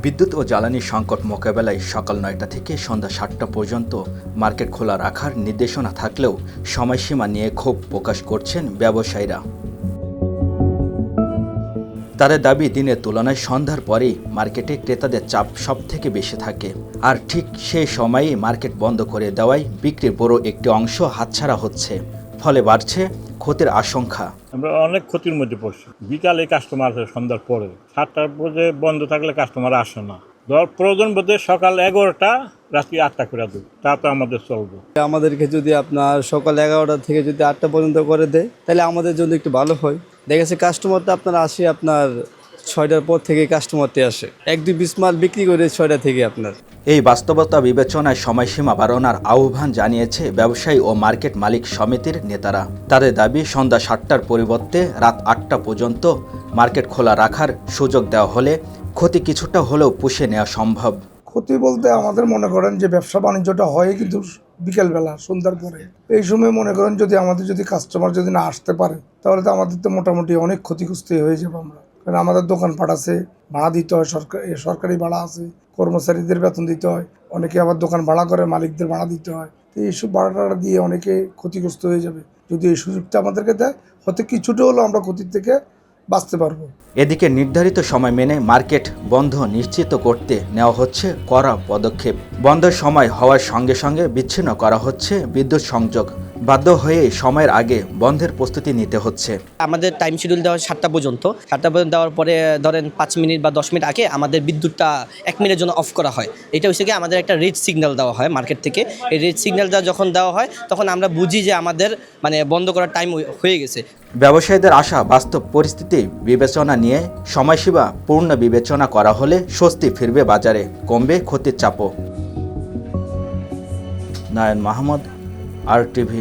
বিদ্যুৎ ও জ্বালানি সংকট মোকাবেলায় সকাল ৯টা থেকে সন্ধ্যা ৭টা পর্যন্ত মার্কেট খোলা রাখার নির্দেশনা থাকলেও সময়সীমা নিয়ে ক্ষোভ প্রকাশ করছেন ব্যবসায়ীরা। তাদের দাবি, দিনের তুলনায় সন্ধ্যার পরেই মার্কেটে ক্রেতাদের চাপ সবথেকে বেশি থাকে, আর ঠিক সেই সময়েই মার্কেট বন্ধ করে দেওয়ায় বিক্রির বড় একটি অংশ হাতছাড়া হচ্ছে, ফলে বাড়ছে ক্ষতির আশঙ্কা। আমরা অনেক ক্ষতির মধ্যে পড়ছি। বিকালে কাস্টমার আসে, সন্ধ্যার পরে 7টার পরে বন্ধ থাকলে কাস্টমার আসে না। ধর প্রয়োজন বোধে সকাল 11টা রাত্রি 8টা করে দেয়, তা তো আমাদের চলবে। আমাদেরকে যদি আপনার সকাল 11টা থেকে যদি 8টা পর্যন্ত করে দেয় তাহলে আমাদের জন্য একটু ভালো হয়। দেখা গেছে কাস্টমারটা আপনার আসে আপনার 6টার পর থেকে কাস্টমারটি আসে, 1-2 পিস মাল বিক্রি করে 6টা থেকে আপনার। এই বাস্তবতা বিবেচনায় সময়সীমা বাড়ানোর আহ্বান জানিয়েছে ব্যবসায়ী ও মার্কেট মালিক সমিতির নেতারা। তাদের দাবি, সন্ধ্যা 7টার পরিবর্তে রাত 8টা পর্যন্ত মার্কেট খোলা রাখার সুযোগ দেওয়া হলে ক্ষতি কিছুটা হলেও পুষিয়ে নেওয়া সম্ভব। ক্ষতি বলতে আমাদের মনে করেন যে ব্যবসা বাণিজ্যটা হয় কিন্তু বিকেলবেলা সন্ধ্যার পরে, এই সময় মনে করেন যদি আমাদের কাস্টমার যদি না আসতে পারে তাহলে তো আমাদের তো মোটামুটি অনেক ক্ষতিগ্রস্ত হয়ে যাবো আমরা। কারণ আমাদের দোকানপাট আছে, ভাড়া দিতে হয়, সরকারি ভাড়া আছে, কর্মচারীদের বেতন দিতে হয়, অনেকে আবার দোকান ভাড়া করে মালিকদের ভাড়া দিতে হয়। তো এইসব ভাড়া টাড়া দিয়ে অনেকে ক্ষতিগ্রস্ত হয়ে যাবে। যদি এই সুযোগটা আমাদেরকে দেয়, হয়তো কিছুটা হলেও আমরা ক্ষতির থেকে বাঁচতে পারবো। এদিকে নির্ধারিত সময় মেনে মার্কেট বন্ধ নিশ্চিত করতে নেওয়া হচ্ছে কড়া পদক্ষেপ। বন্ধের সময় হওয়ার সঙ্গে সঙ্গে বিচ্ছিন্ন করা হচ্ছে বিদ্যুৎ সংযোগ। বাধ্য হয়ে সময়ের আগে বন্ধের প্রস্তুতি নিতে হচ্ছে। আমাদের টাইম শিডিউল দেওয়া 7টা পর্যন্ত। 7টা পর্যন্ত দেওয়ার পরে ধরেন 5 মিনিট বা 10 মিনিট আগে আমাদের বিদ্যুৎটা 1 মিনিটের জন্য অফ করা হয়। এটা হচ্ছে কি আমাদের একটা রেড সিগন্যাল দেওয়া হয় মার্কেট থেকে। এই রেড সিগন্যালটা যখন দেওয়া হয় তখন আমরা বুঝি যে আমাদের বন্ধ করার টাইম হয়ে গেছে। ব্যবসায়ীদের আশা, বাস্তব পরিস্থিতি বিবেচনা নিয়ে সময়সীমা পূর্ণ বিবেচনা করা হলে স্বস্তি ফিরবে বাজারে, কমবে ক্ষতির চাপও। নয়ন মাহমুদ, RTV।